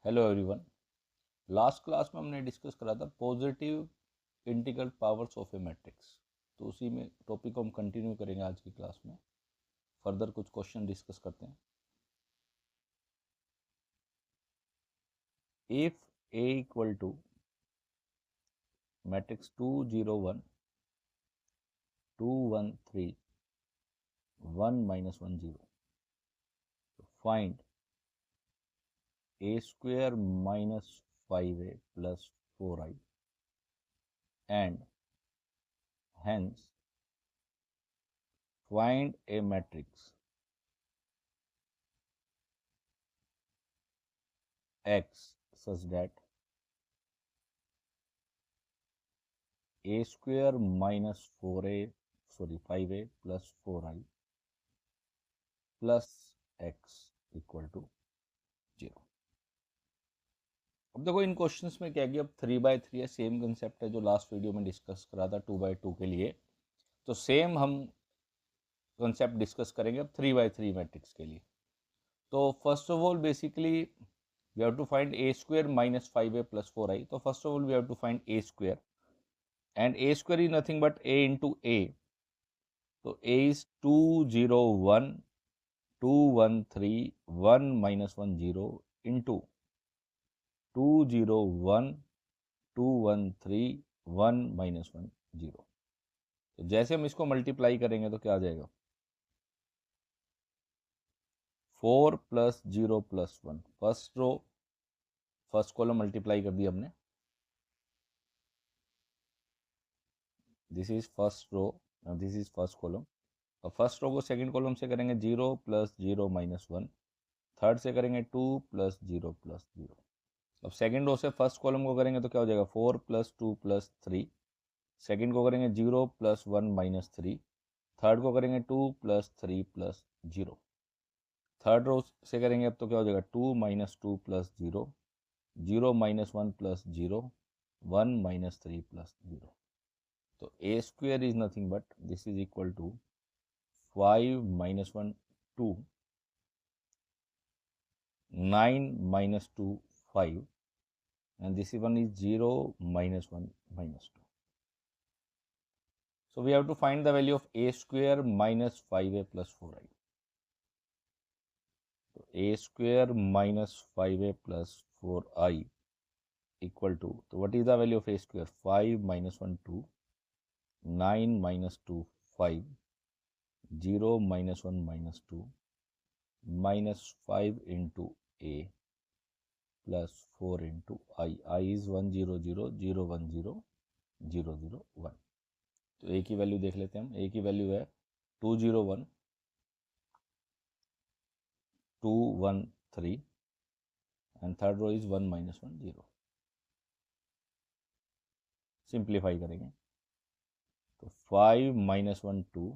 Hello everyone. Last class में हमने discuss करा था positive integral powers of A matrix. तो उसी में टॉपिक को हम कंटिन्यू करेंगे आज की क्लास में। फर्दर कुछ क्वेश्चन डिस्कस करते हैं। If A equal to matrix 2 0 1 2 1 3 1 -1 0, find A square minus 5a plus 4i and hence find a matrix X such that a square minus 5a plus 4i plus x equal to 0। अब देखो इन questions में क्या किया, अब 3/3 है, same concept है जो last video में डिस्कस करा था 2/2 के लिए। तो सेम हम कंसेप्ट डिस्कस करेंगे अब 3/3 मैट्रिक्स के लिए। तो first of all basically we have to find A square minus 5a plus 4i। तो first of all we have to find A square and a square is nothing but a into a. तो a is 2 0 1 2 1 3 1 -1 0 into 2 0 1 2 1 3 1 -1 0। तो जैसे हम इसको multiply करेंगे तो क्या आ जाएगा, 4 + 0 + 1। First row first column multiply कर दिया हमने, this is first row, this is first column. और फर्स्ट रो को सेकंड कॉलम से करेंगे 0 + 0 -1, थर्ड से करेंगे 2 + 0 + 0। अब सेकंड रो से फर्स्ट कॉलम को करेंगे तो क्या हो जाएगा, 4 + 2 + 3। सेकंड को करेंगे 0 + 1 - 3। थर्ड को करेंगे 2 + 3 + 0। थर्ड रो से करेंगे अब तो क्या हो जाएगा, 2 - 2 + 0 0 - 1 + 0 1 - 3 + 0। तो a square is nothing but this is equal to 5 - 1 2 9 - 2 5 and this one is 0 - 1 -2. So we have to find the value of a square minus 5a plus 4i. So a square minus 5a plus 4i equal to, so what is the value of a square, 5 - 1 2 9 - 2 5 0 - 1 -2 minus 5 into a plus 4 into I is 1 0 0 0 1 0 0 0 1। तो a की value देख लेते हैं हम। a की value है 2 0 1 2 1 3 and third row is 1 - 1 0। Simplify करेंगे तो 5 - 1 2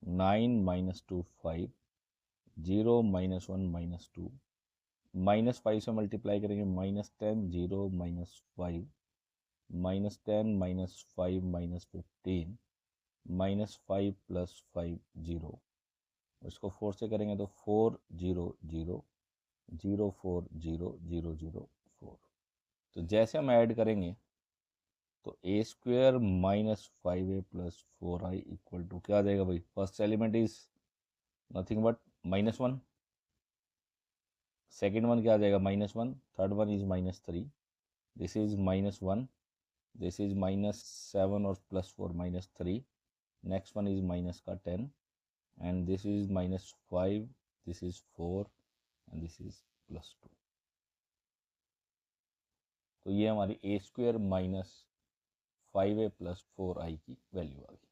9 - 2 5 0 - 1 -2 -5 से मल्टीप्लाई करेंगे -10 0 -5 -10 -5 -15 -5 + 5 0। इसको 4 से करेंगे तो 4 0 0 0 4 0 0 0 4। तो जैसे हम ऐड करेंगे तो a square minus 5a plus 4i equal to क्या आ जाएगा भाई, first element is nothing but -1, second one क्या आ जाएगा -1, third one is -3, this is -1, this is -7 और +4 -3, नेक्स्ट वन इज माइनस का 10 and this is -5, this is 4 and this is +2। तो ये हमारी a square minus 5a plus 4i की वैल्यू आ गई।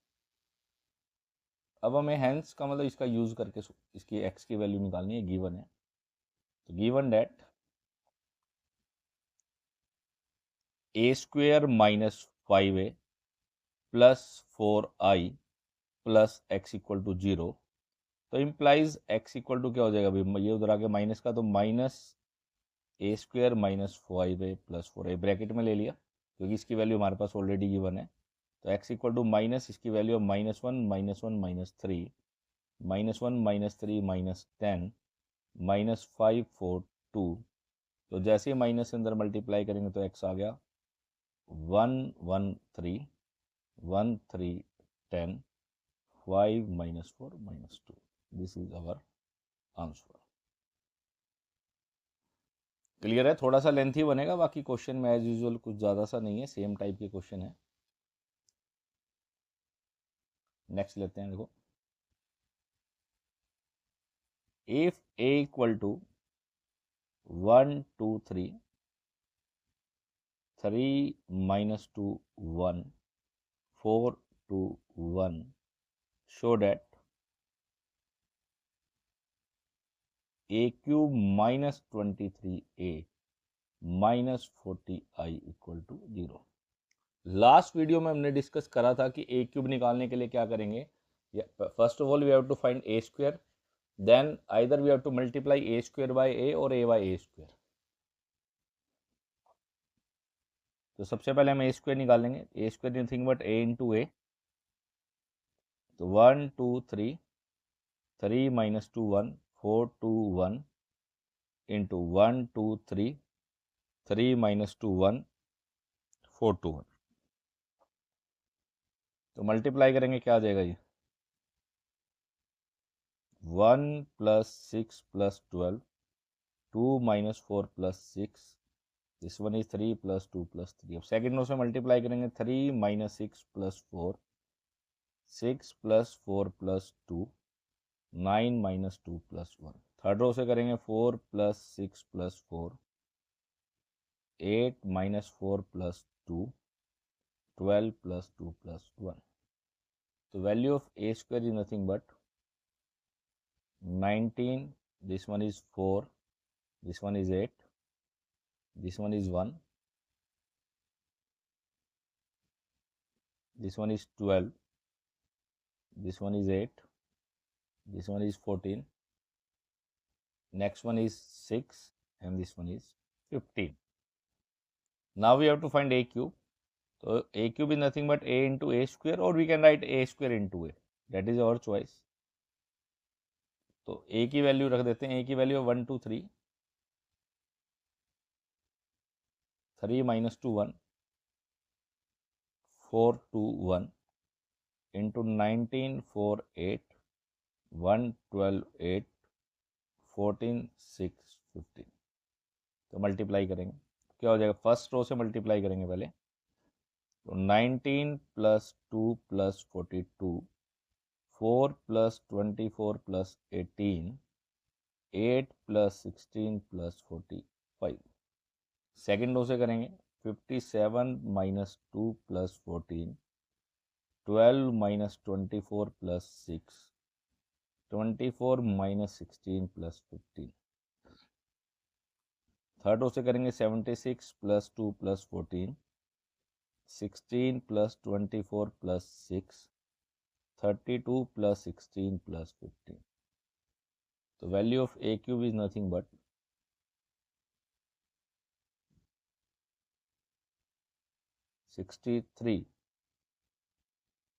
अब हमें हैंस का मतलब इसका यूज करके इसकी x की वैल्यू निकालनी है, गिवन है। तो given that a square minus 5a plus 4i plus x equal to 0। तो इम्प्लाइज x इक्वल टू क्या हो जाएगा भाई, ये उधर आके माइनस का, तो minus a square minus 5a plus 4a bracket में ले लिया क्योंकि इसकी वैल्यू हमारे पास ऑलरेडी गिवन है। तो x इक्वल टू माइनस इसकी वैल्यू -1 -3 -1 -3 -10 -5 4 2 तो जैसे ही माइनस के अंदर मल्टीप्लाई करेंगे तो x आ गया 113 13 10 5 minus 4 minus 2. This is our answer. Clear है? थोड़ा सा लेंथी बनेगा, बाकी क्वेश्चन में एज यूजुअल कुछ ज़्यादा सा नहीं है, सेम टाइप के क्वेश्चन है। नेक्स्ट लेते हैं, देखो if a equal to 1 2 3 3 minus 2 1 4 2 1 show that a cube minus 23a minus 40i equal to 0। Last video में हमने डिस्कस करा था कि ए क्यूब निकालने के लिए क्या करेंगे। First of all we have to find A square, then either we have to multiply a square by a or a bye A square. तो सबसे पहले हम ए स्क्वायर निकालेंगे। A square nothing but a into a. तो 1 2 3 3 minus 2 1 4 2 1 into 1 2 3 3 minus 2 1 4 2 1। तो multiply करेंगे, क्या आ जाएगा ये 1 plus 6 plus 12 2 minus 4 plus 6, this one is 3 plus 2 plus 3। अब सेकंड रो से मल्टीप्लाई करेंगे 3 minus 6 plus 4 6 plus 4 plus 2 9 minus 2 plus 1। Third row से करेंगे 4 plus 6 plus 4 8 minus 4 plus 2 12 plus 2 plus 1। तो value of A square is nothing but 19, this one is 4, this one is 8, this one is 1, this one is 12, this one is 8, this one is 14, next one is 6, and this one is 15। Now we have to find a cube. So a cube is nothing but a into a square, or we can write a square into a, that is our choice। तो a की value रख देते हैं। a की value 1 2 3 3 minus 2 1 4 2 1 into 19 4 8 1 12 8 14 6 15। तो multiply करेंगे, क्या हो जाएगा, फर्स्ट रो से मल्टीप्लाई करेंगे पहले। तो 19 plus 2 plus 42 4 plus 24 plus 18 8 plus 16 plus 45। Second row से करेंगे 57 minus 2 plus 14 12 minus 24 plus 6 24 minus 16 plus 15। Third row से करेंगे 76 plus 2 plus 14 16 plus 24 plus 6 32 plus 16 plus 15। तो value of A cube is nothing but 63।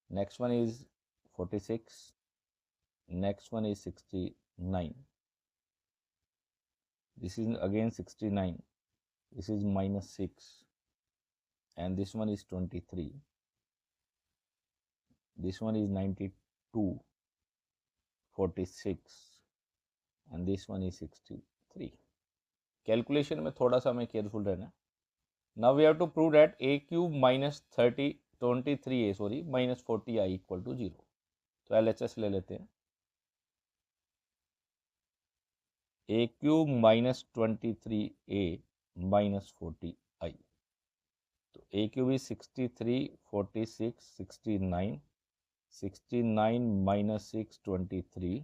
Next one is 46, next one is 69, this is again 69, this is minus 6, and this one is 23, this one is 92 46, and this one is 63। Calculation में थोड़ा सा हमें careful रहना। Now we have to prove that a cube minus 23a sorry minus 40i equal to 0। तो LHS ले लेते हैं। a cube minus 23a minus 40i। तो a cube is 63 46 69 69 minus 6 23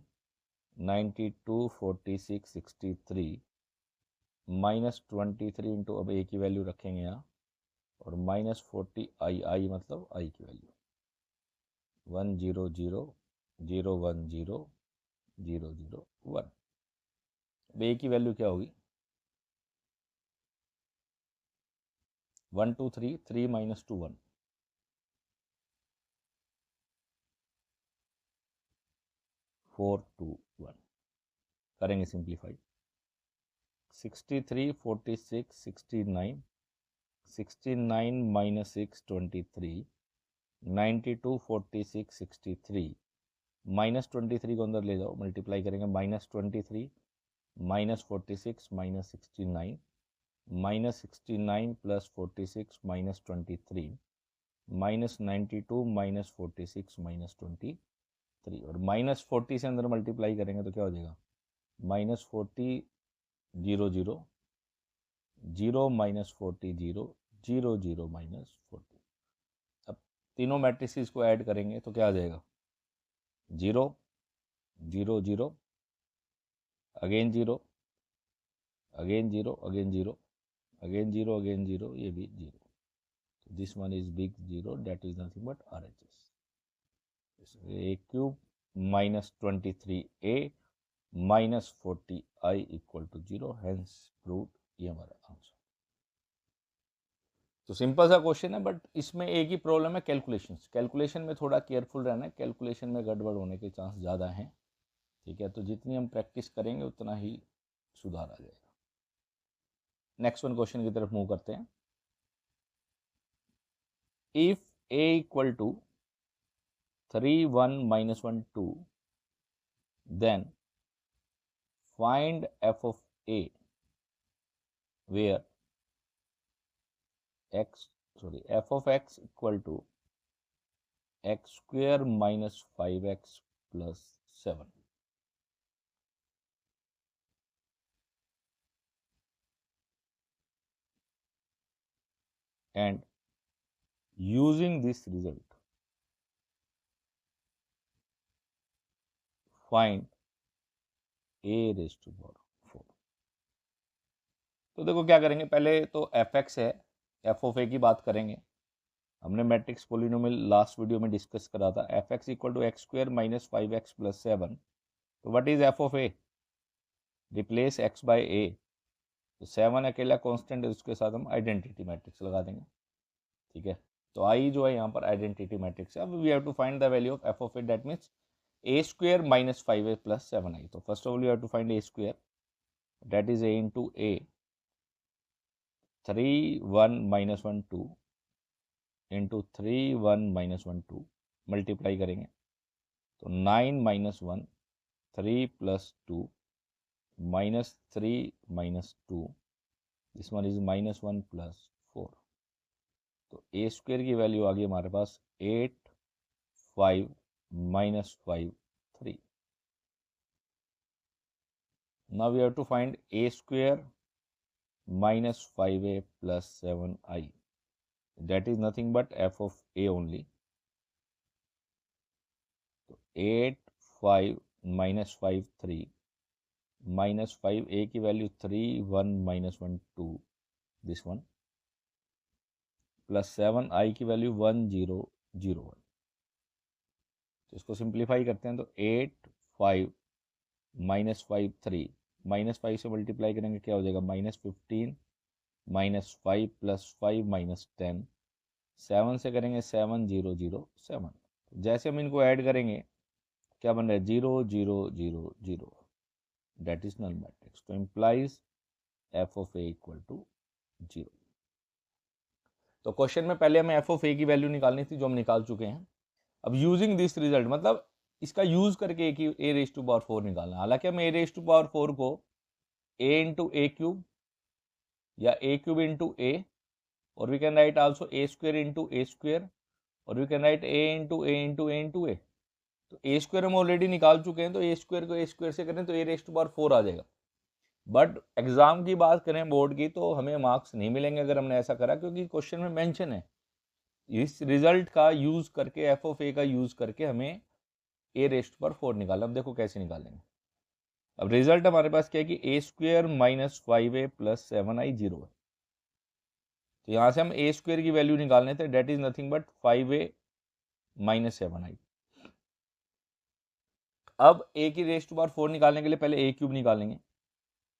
92 46 63 minus 23 into, अब a की वैल्यू रखेंगे यहाँ, और माइनस 40i मतलब i की वैल्यू 1 0 0 0 1 0 0 0 1। अब a की वैल्यू क्या होगी 1 2 3 3 माइनस 2 1 4 2 1। करेंगे सिंप्लीफाई 63, 46, 69, 69 minus 6, 23, 92, 46, 63, माइनस 23 को अंदर ले जाओ, मल्टीप्लाई करेंगे, minus 23, minus 46, minus 69, minus 69 plus 46 minus 23, minus 92 minus 46 minus 23, और माइनस 40 से अंदर मल्टीप्लाई करेंगे तो क्या हो जाएगा, माइनस 40, 0 0, 0 माइनस 40, 0 0 0 माइनस 40। अब तीनों मैट्रिसेस को ऐड करेंगे तो क्या आ जाएगा, 0 0 0, again 0, again 0, again 0, again 0, again 0, ये भी 0। So this one is big 0, that is nothing but RHS. A cube minus 23a minus 40i equal to 0, hence proved, ये हमारा आंसर। तो सिंपल सा क्वेश्चन है, बट इसमें एक ही प्रॉब्लम है, कैलकुलेशन में थोड़ा केयरफुल रहना है, कैलकुलेशन में गड़बड़ होने के चांस ज़्यादा हैं, ठीक है। तो जितनी हम प्रैक्टिस करेंगे उतना ही सुधार आ जाएगा। नेक्स्ट वन क्वेश्चन की तरफ मूव करते हैं। If a equal to 3 1 minus 1 2, then find f of a where f of x equal to x square minus 5x plus 7. And using this result, find a raised to power 4. तो देखो क्या करेंगे, पहले तो fx है, f of a की बात करेंगे। हमने मैट्रिक्स पोलिनोमियल लास्ट वीडियो में डिस्कस करा था, fx equal to X square minus 5x plus 7। तो what is f of a, replace x by a, तो 7 अकेला कांस्टेंट है, उसके साथ हम आइडेंटिटी मैट्रिक्स लगा देंगे, ठीक है। तो i जो है यहाँ पर आइडेंटिटी मैट्रिक्स है। अब we have to find the value of f of a, that means a square minus 5a plus 7i। तो first of all you have to find a square, that is a into a, 3 1 minus 1 2 into 3 1 minus 1 2, multiply करेंगे तो 9 minus 1, 3 plus 2, minus 3 minus 2, this one is minus 1 plus 4। तो ए square की वैल्यू आ गई हमारे पास 8 5 minus 5 3। Now we have to find A square minus 5a plus 7i, that is nothing but f of a only। तो 8 5 माइनस 5 3 माइनस 5a की value 3 1 minus 1 2, this one, plus 7i की वैल्यू 1 0 0 1। तो इसको सिंप्लीफाई करते हैं तो 8 5 minus 5 3, minus 5 से multiply करेंगे क्या हो जाएगा, माइनस 15 माइनस 5 प्लस 5 माइनस 10, 7 से करेंगे 7 0 0 7। जैसे हम इनको ऐड करेंगे क्या बन रहा है, 0 0 0 0, दैट इज नल मैट्रिक्स। तो implies f of a equal to 0। तो क्वेश्चन में पहले हमें f of a की वैल्यू निकालनी थी, जो हम निकाल चुके हैं। अब यूजिंग दिस रिजल्ट, मतलब इसका यूज करके a रेज टू पावर 4 निकालना। हालांकि हम a रेज टू पावर 4 को a इंटू ए क्यूब या a क्यूब इंटू a, और we can write also a square into a square, और we can write a into a into a into a। तो a square हम already निकाल चुके हैं, तो a स्क्वायर को a स्क्वायर से करें तो a रेज टू पावर 4 आ जाएगा। बट एग्जाम की बात करें बोर्ड की, तो हमें मार्क्स नहीं मिलेंगे अगर हमने ऐसा करा, क्योंकि क्वेश्चन में मेंशन है इस रिजल्ट का यूज करके, f of a का यूज करके हमें a रेज टू पावर 4 निकालना। अब देखो कैसे निकालेंगे। अब रिजल्ट हमारे पास क्या है कि a square minus 5a plus 7i 0 है। तो यहाँ से हम a स्क्वायर की वैल्यू निकालने थे, that is nothing but 5a minus 7i। अब a की रेज टू पावर 4 निकालने के लिए पहले a क्यूब निकालेंगे।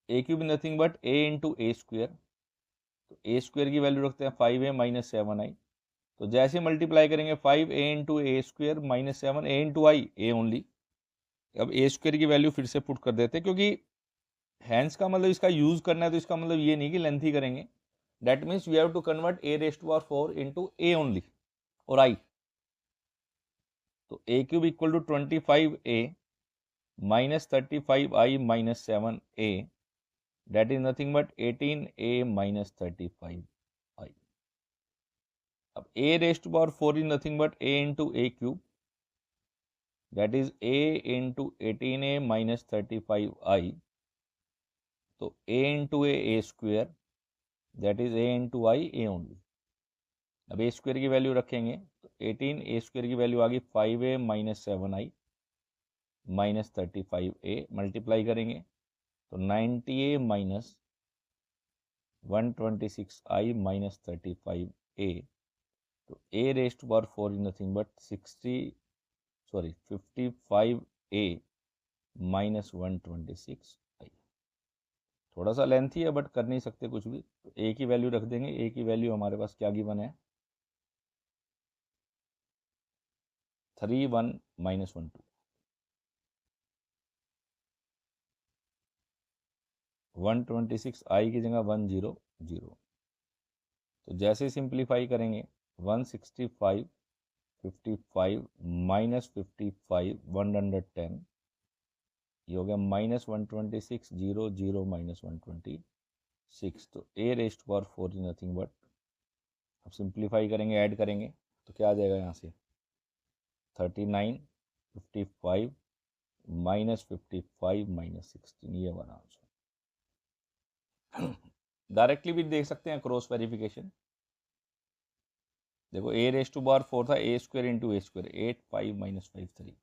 a cube nothing but a into a square, तो a स्क्वायर की वैल्यू रखते हैं 5a माइनस 7i। तो जैसे मल्टीप्लाई करेंगे 5a into a square minus 7a into i, a only. अब a स्क्वायर की वैल्यू फिर से पुट कर देते हैं, क्योंकि हैंस का मतलब इसका यूज करना है, तो इसका मतलब ये नहीं कि लेंथी करेंगे, that means we have to convert a raise to power 4 into a ओनली और i। तो a cube equal to 25a minus 35i minus 7a, that is nothing but 18a minus 35i। अब a raised to power 4 is nothing but a into a cube, that is a into 18a minus 35i, तो a into a square, that is a into I a only। अब a square की वैल्यू रखेंगे तो 18 a square की वैल्यू आ गई 5a minus 7i minus 35a, multiply करेंगे तो 90a minus 126i minus 35a, तो a raise to power 4 is nothing but 55a minus 126i। थोड़ा सा लेंथी है बट कर नहीं सकते कुछ भी, तो a की वैल्यू रख देंगे। a की वैल्यू हमारे पास क्या गिवन है, 31 माइनस 12, 126i की जगह 100, तो जैसे सिंप्लीफाई करेंगे 165 55 माइनस 55 110, ये हो गया माइनस 126 0 0 माइनस 126, तो a raise to power 4 is nothing but, अब सिंप्लीफाई करेंगे ऐड करेंगे तो क्या आ जाएगा यहाँ से 39 55 माइनस 55 माइनस 16, ये हमारा आंसर। डायरेक्टली भी देख सकते हैं क्रॉस वेरिफिकेशन। देखो a रेज़ टू पावर 4 था a square into a square, 8 5 minus 5 3,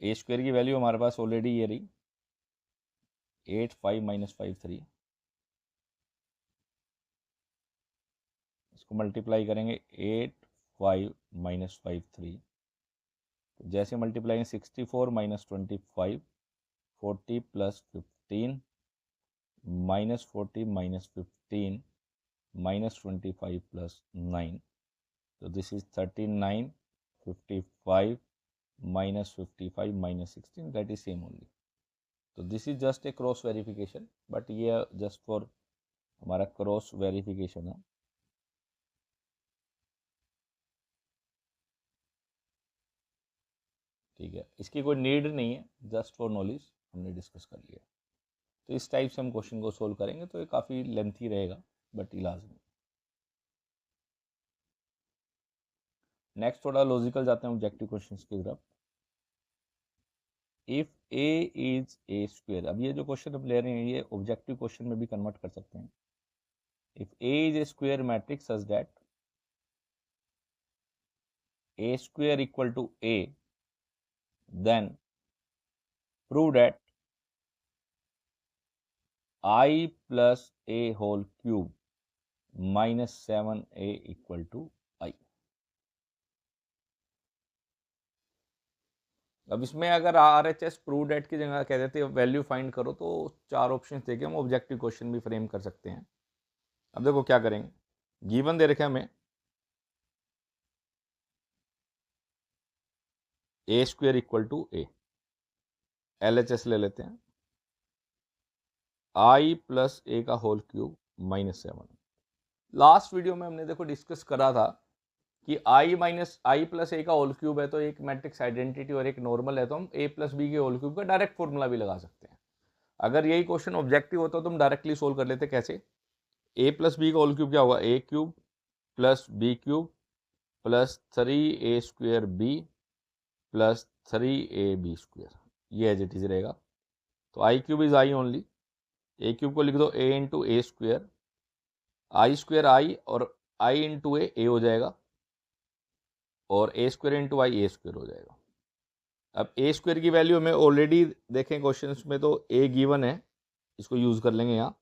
a square की वैल्यू हमारे पास ऑलरेडी ये रही 8 5 माइनस 5 3, इसको मल्टीप्लाई करेंगे 8 5 माइनस 5 3, तो जैसे multiply 64 minus 25 40 plus 15 minus 40 minus 15 minus 25 plus 9, तो this is 39 55 minus 55 minus 16, that is same only. तो this is just a cross verification, but ये जस्ट फॉर हमारा क्रॉस वेरिफिकेशन है। ठीक है, इसकी कोई नीड नहीं है, जस्ट फॉर नॉलेज हमने डिस्कस कर लिया। तो इस टाइप से हम क्वेश्चन को सोल्व करेंगे, तो ये काफ़ी लेंथी रहेगा बट इलाज नहीं। नेक्स्ट थोड़ा लॉजिकल जाते हैं ऑब्जेक्टिव क्वेश्चंस की तरफ। If a is a square, अब ये जो क्वेश्चन हम ले रहे हैं ये ऑब्जेक्टिव क्वेश्चन में भी कन्वर्ट कर सकते हैं। If a is A square matrix such that a square equal to a, then prove that I plus a whole cube minus 7a equal to I। अब इसमें अगर RHS प्रूव दैट की जगह कह देते वैल्यू फाइंड करो, तो 4 option देके हम ऑब्जेक्टिव क्वेश्चन भी फ्रेम कर सकते हैं। अब देखो क्या करेंगे, गिवन दे रखे हमें a square equal to a, LHS ले लेते हैं I प्लस a का whole cube minus 7। Last video में हमने देखो डिस्कस करा था कि I minus I plus A का होल क्यूब है तो एक मैट्रिक्स आइडेंटिटी और एक नॉर्मल है, तो हम a प्लस बी के होल क्यूब का डायरेक्ट फॉर्मूला भी लगा सकते हैं। अगर यही क्वेश्चन ऑब्जेक्टिव होता तो हम डायरेक्टली सोल्व कर लेते। कैसे, a प्लस बी का होल क्यूब क्या होगा, a cube plus B cube plus 3a square B plus 3ab square, ये एज इट इज रहेगा। तो I cube is I only, A cube को लिख दो a into A square, I square I और I into A हो जाएगा, और A square into I A square हो जाएगा। अब ए स्क्वायर की वैल्यू हमें ऑलरेडी देखें क्वेश्चन में तो ए गिवन है, इसको यूज कर लेंगे यहाँ।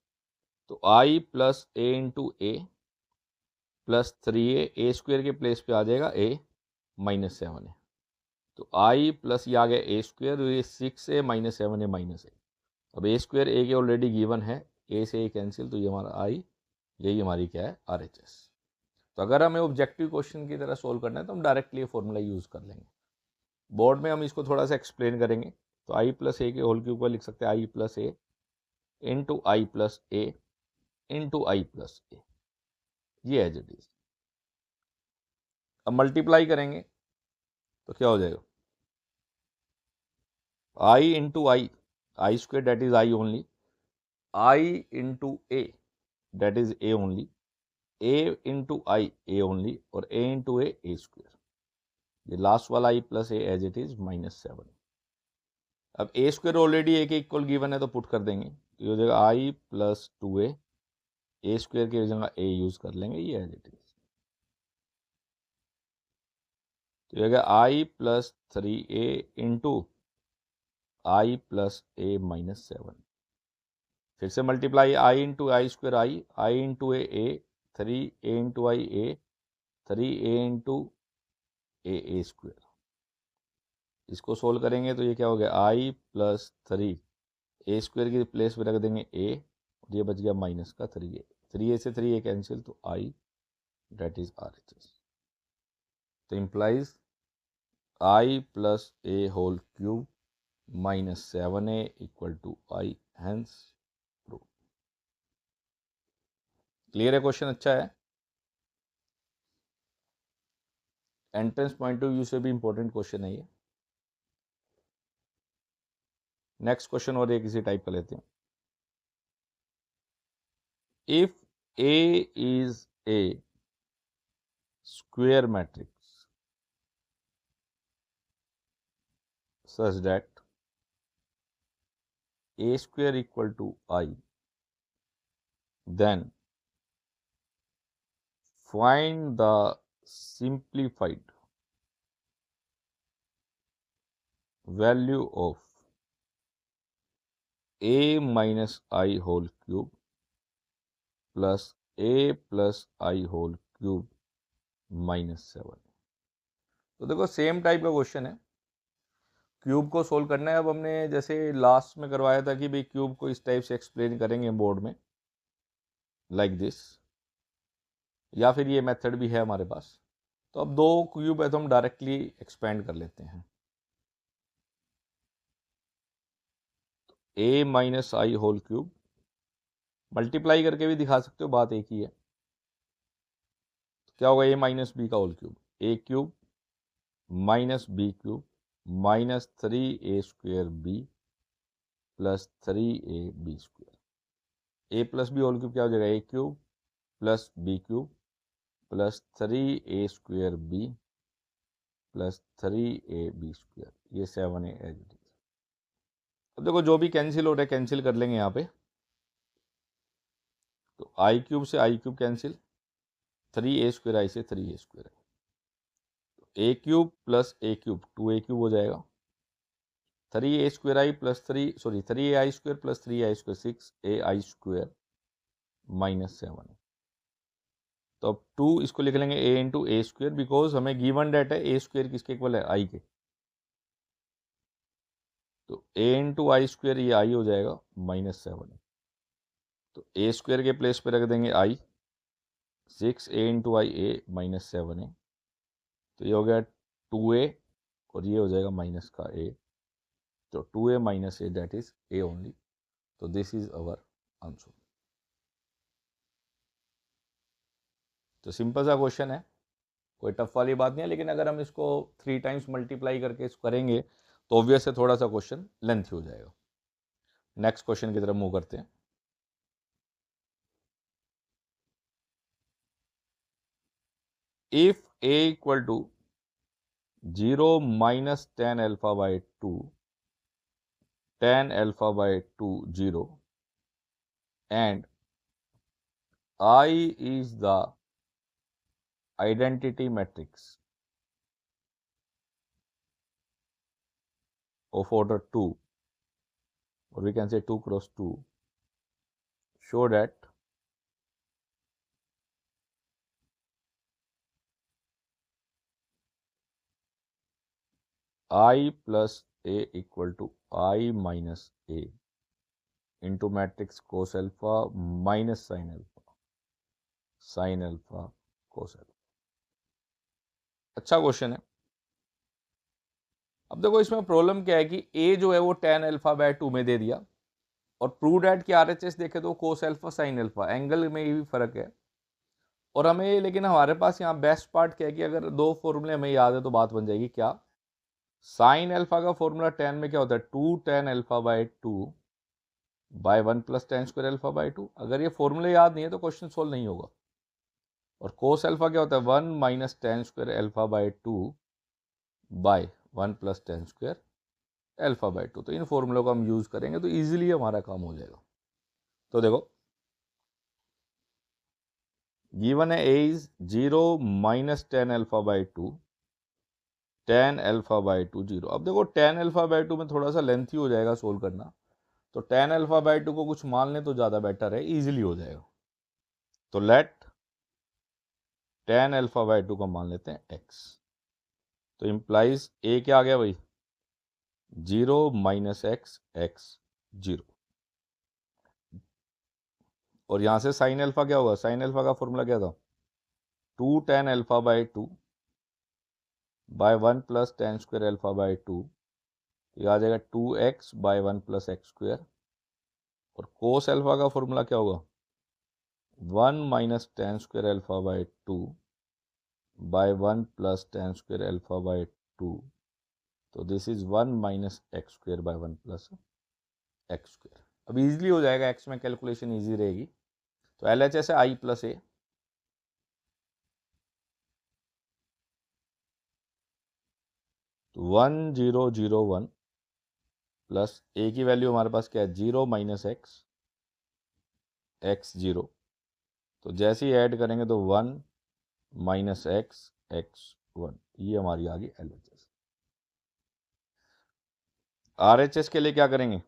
तो आई plus A into A plus 3a square के प्लेस पे आ जाएगा a माइनस 7 है, तो आई प्लस ये आ गया ए स्क्वायर, ये 6a माइनस 7a माइनस है। अब ए स्क्वायर ए के ऑलरेडी गिवन है, ए से ए कैंसिल, तो ये हमारा आई, यही हमारी क्या है RHS। तो अगर हमें ऑब्जेक्टिव क्वेश्चन की तरह सोल्व करना है तो हम डायरेक्टली ये फॉर्मूला यूज कर लेंगे। बोर्ड में हम इसको थोड़ा सा एक्सप्लेन करेंगे। तो आई प्लस ए के होल क्यूब को लिख सकते हैं I plus A into I plus A into I plus A, ये एज इट इज। अब मल्टीप्लाई करेंगे तो क्या हो जाएगा, I into I square that is I only, I into A that is A only, A into I A only, और A into A square. ये last वाला I plus A as it is -7। अब ए square already ए के equal given है तो put कर देंगे, तो ये हो जाएगा आई प्लस 2a स्क्वेयर की जगह ए यूज कर लेंगे, ये एज इट इज। तो ये हो गया आई plus 3a into I plus ए -7। फिर से multiply I into I square I into A 3a into I A 3a into A square. इसको सोल्व करेंगे तो ये क्या हो गया, आई प्लस 3 ए स्क्वेयर की प्लेस पे रख देंगे ए, और ये बच गया माइनस का 3a से 3a कैंसिल, तो I that is R H S. तो implies I plus A whole cube -7a equal to I, hence prove. Clear है क्वेश्चन? अच्छा है, एंट्रेंस पॉइंट ऑफ व्यू से भी इंपॉर्टेंट क्वेश्चन है ये। नेक्स्ट क्वेश्चन और एक इसी टाइप का लेते हैं। If A is a square matrix such that a square equal to I, then find the simplified value of a minus I whole cube plus a plus I whole cube -7। तो देखो same type का question है, cube को solve करना है। अब हमने जैसे लास्ट में करवाया था कि भाई क्यूब को इस टाइप से एक्सप्लेन करेंगे बोर्ड में, लाइक दिस, या फिर ये मेथड भी है हमारे पास। तो अब दो क्यूब है तो हम डायरेक्टली एक्सपेंड कर लेते हैं। ए माइनस आई होल क्यूब, मल्टीप्लाई करके भी दिखा सकते हो, बात एक ही है। तो क्या होगा, ए माइनस बी का whole cube, A cube minus B cube -3a square B plus 3a B square. A plus B whole cube क्या हो जाएगा, A cube plus B cube plus 3a square B plus 3a B square, ये 7a as it is. अब देखो जो भी cancel हो रहा है कैंसिल कर लेंगे यहाँ पे। तो आई क्यूब से आई क्यूब कैंसिल, 3a स्क्वेयर आई से 3a स्क्वेयर है, तो ए क्यूब प्लस ए क्यूब 2a क्यूब हो जाएगा, 3a square I plus 3a I square plus 3a square 6a I square -7। तो अब 2 इसको लिख लेंगे a into A square, because हमें गिवन डेट है ए स्क्वेयर किसके इक्वल है, आई के। तो a इंटू आई स्क्वेयर ये आई हो जाएगा -7। तो ए स्क्वेयर के प्लेस पे रख देंगे आई, 6a into I A -7a, तो ये हो गया 2a, और ये हो जाएगा माइनस का a, तो 2a minus A that is a only. तो दिस इज अवर आंसर। तो सिंपल सा क्वेश्चन है, कोई टफ वाली बात नहीं है, लेकिन अगर हम इसको 3 टाइम्स मल्टीप्लाई करके इसको करेंगे तो ऑब्वियस है थोड़ा सा क्वेश्चन लेंथ हो जाएगा। नेक्स्ट क्वेश्चन की तरफ मूव करते हैं। If a equal to 0 minus tan alpha by 2, tan alpha by 2 0, and I is the identity matrix of order 2, or we can say 2 cross 2, show that I plus a equal to I minus a into matrix cos alpha minus sin alpha cos alpha। अच्छा question है। अब देखो इसमें problem क्या है कि ए जो है वो tan अल्फा बाय 2 में दे दिया, और प्रूव डैट की RHS देखे तो cos alpha sin alpha, angle में ही फर्क है। और हमें, लेकिन हमारे पास यहाँ बेस्ट पार्ट क्या है कि अगर दो फॉर्मूले हमें याद है तो बात बन जाएगी क्या, साइन अल्फा का फॉर्मूला tan में क्या होता है, 2 tan alpha by 2 by 1 plus tan square alpha by 2। अगर ये फॉर्मूले याद नहीं है तो क्वेश्चन सोल्व नहीं होगा। और cos अल्फा क्या होता है, 1 minus tan square alpha by 2 by 1 plus tan square alpha by 2। तो इन फॉर्मूलों को हम यूज करेंगे तो इजीली हमारा काम हो जाएगा। तो देखो गिवन है a is 0 minus tan alpha by 2 tan alpha by 2 0। अब देखो tan अल्फा बाय 2 में थोड़ा सा लेंथी हो जाएगा सोल्व करना, तो tan अल्फा बाय 2 को कुछ मान लें तो ज़्यादा बेटर है, इजीली हो जाएगा। तो लेट tan अल्फा बाय 2 को मान लेते हैं x। तो इम्प्लाइज a क्या आ गया भाई, 0 माइनस एक्स एक्स 0। और यहाँ से साइन अल्फा क्या होगा, साइन अल्फा का फॉर्मूला क्या था, 2 tan alpha by 2 by 1 plus tan square alpha by 2। ये आ जाएगा 2x by 1 plus x square. और कोस अल्फा का फॉर्मूला क्या होगा, 1 minus tan square alpha by 2 by 1 plus tan square alpha by 2। तो this is 1 minus x square by 1 plus x square. अब easily हो जाएगा, एक्स में कैलकुलेशन इजी रहेगी। तो LHS है i प्लस ए, तो 1001 प्लस ए की वैल्यू हमारे पास क्या है, 0 माइनस एक्स एक्स 0। तो जैसे ही ऐड करेंगे तो 1 माइनस एक्स एक्स 1, ये हमारी आ गई LHS। RHS के लिए क्या करेंगे,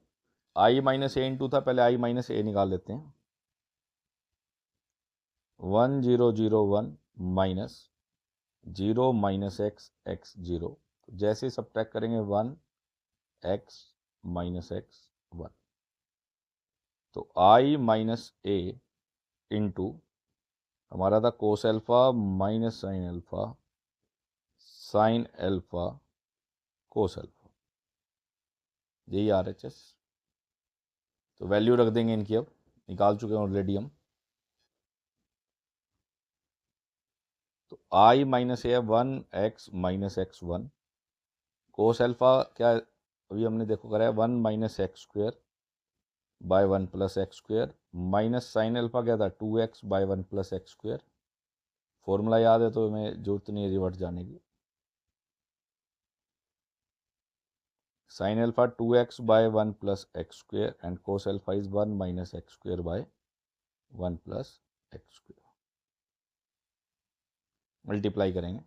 i माइनस ए इंटू था, पहले i माइनस ए निकाल लेते हैं। 1001 माइनस 0 माइनस एक्स एक्स 0। जैसे सब्ट्रैक्ट करेंगे 1 एक्स माइनस एक्स 1। तो i माइनस ए इंटू हमारा था cos alpha minus sine alpha sine alpha cos alpha, यही RHS। तो वैल्यू रख देंगे इनकी, अब निकाल चुके हैं ऑलरेडी हम। तो i minus A 1 X minus X 1, cos alpha क्या अभी हमने देखो करा है, 1 minus x square by 1 plus x square, minus sine alpha क्या था, 2x by 1 plus x square. Formula याद है तो हमें जरूरत नहीं है रिवर्ट जाने की। Sine alpha 2x by 1 plus x square and cos alpha is 1 minus x square by 1 plus x square. Multiply करेंगे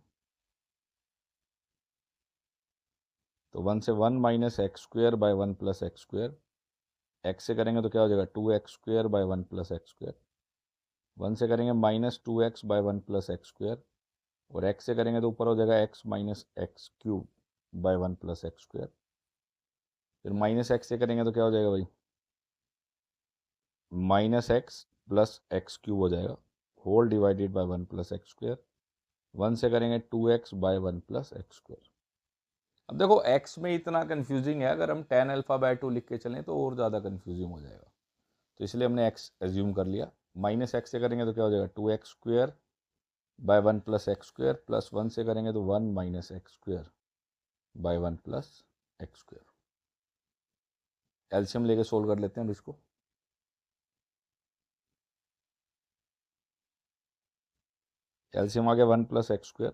तो 1 से 1 minus x square by 1 plus x square, x से करेंगे तो क्या हो जाएगा, 2x square by 1 plus x square. 1 से करेंगे minus 2x by 1 plus x square, और x से करेंगे तो ऊपर हो जाएगा x minus x cube by 1 plus x square. फिर माइनस एक्स से करेंगे तो क्या हो जाएगा भाई, minus x plus x cube हो जाएगा, whole divided by 1 plus x square. 1 से करेंगे 2x by 1 plus x square. अब देखो x में इतना कंफ्यूजिंग है, अगर हम tan अल्फा बाय 2 लिख के चलें तो और ज़्यादा कंफ्यूजिंग हो जाएगा, तो इसलिए हमने x एज्यूम कर लिया। माइनस एक्स से करेंगे तो क्या हो जाएगा, 2x square by 1 plus x square, plus 1 से करेंगे तो 1 minus x square by 1 plus x square. एल्शियम लेके सोल्व कर लेते हैं अब इसको। एल्शियम आ गया 1 प्लस एक्स स्क्वायर,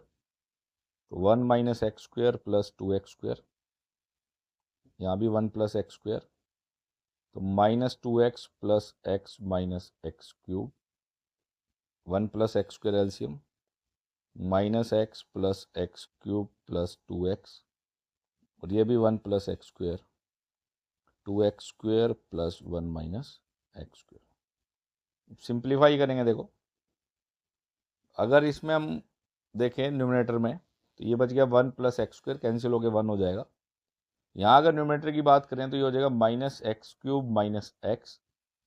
तो 1 minus x square plus 2x square, यहाँ भी 1 प्लस एक्स स्क्वायर, तो minus 2x plus X minus x cube, 1 plus x square एल्शियम, minus x plus x cube plus 2x, और ये भी 1 plus x square, 2x square plus 1 minus x square. Simplify करेंगे, देखो अगर इसमें हम देखें न्यूमरेटर में तो ये बच गया 1 प्लस एक्स स्क्वायर, कैंसिल होकर 1 हो जाएगा। यहाँ अगर न्यूमरेटर की बात करें तो ये हो जाएगा minus x cube minus x,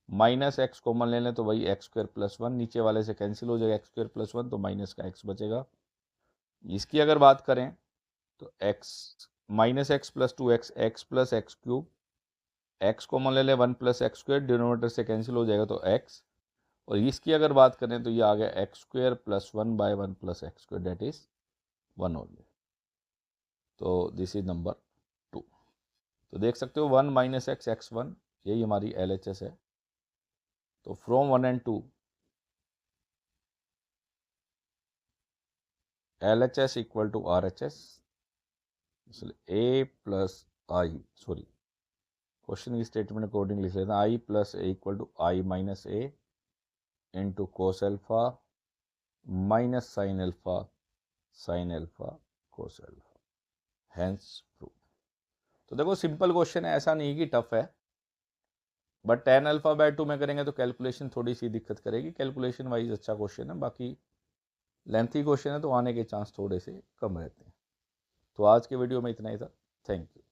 minus x common ले लें तो वही एक्स स्क्वायर प्लस 1, नीचे वाले से कैंसिल हो जाएगा एक्स स्क्वायर प्लस 1, तो माइनस का एक्स बचेगा। इसकी अगर बात करें तो x minus x plus 2x, x plus x cube, x common ले ले 1 प्लस एक्स स्क्वेयर, डिनोमीटर से कैंसिल हो जाएगा तो x, और इसकी अगर बात करें तो ये आ गया x square plus 1/1 plus x square, that is 1 only. तो दिस इज नंबर 2। तो देख सकते हो 1 माइनस एक्स एक्स 1, यही हमारी LHS है। तो from 1 and 2 LHS equal to RHS, इसलिए a plus I, sorry question की स्टेटमेंट अकॉर्डिंग लिख लेते हैं, i plus A equal to I minus A into cos alpha minus sine alpha cos alpha, hence proof. तो देखो simple question है, ऐसा नहीं कि टफ है, बट tan अल्फा बाय 2 में करेंगे तो कैलकुलेशन थोड़ी सी दिक्कत करेगी। कैलकुलेशन वाइज अच्छा क्वेश्चन है, बाकी लेंथी क्वेश्चन है तो आने के चांस थोड़े से कम रहते हैं। तो आज के वीडियो में इतना ही था। Thank you.